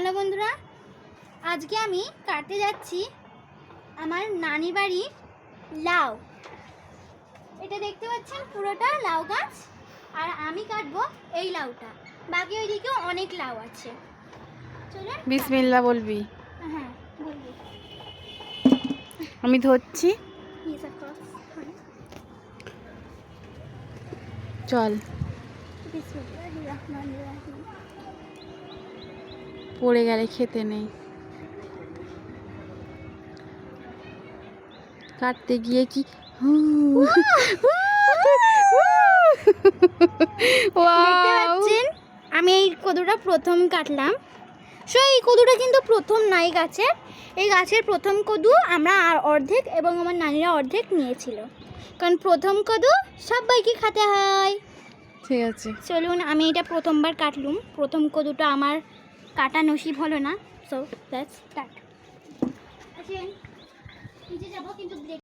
Hello বন্ধুরা, আজকে আমি কাটতে যাচ্ছি আমার নানি বাড়ির লাউ। এটা দেখতে পাচ্ছেন পুরোটা লাউ গাছ, আর আমি কাটবো এই লাউটা। বাকি ওইদিকেও অনেক লাউ আছে। চলুন বিসমিল্লাহ বলবি। হ্যাঁ বলবি। আমি ধরছি, চল। পড়ে গেলে খেতে নেই। কাটতে গিয়ে কি দেখতে পাচ্ছেন আমি এই কদুটা প্রথম কাটলাম। এই কদুটা কিন্তু প্রথম নাই গাছের। এই গাছের প্রথম কদু আমরা আর অর্ধেক এবং আমার নানিরা অর্ধেক নিয়েছিল, কারণ প্রথম কদু সবাইকে খেতে হয়। ঠিক আছে, চলুন, আমি এটা প্রথমবার কাটলুম। প্রথম কদুটা আমার কাটা নসিব হলো না, সো দ্যাটস দ্যাট। নিচে যাবো কিন্তু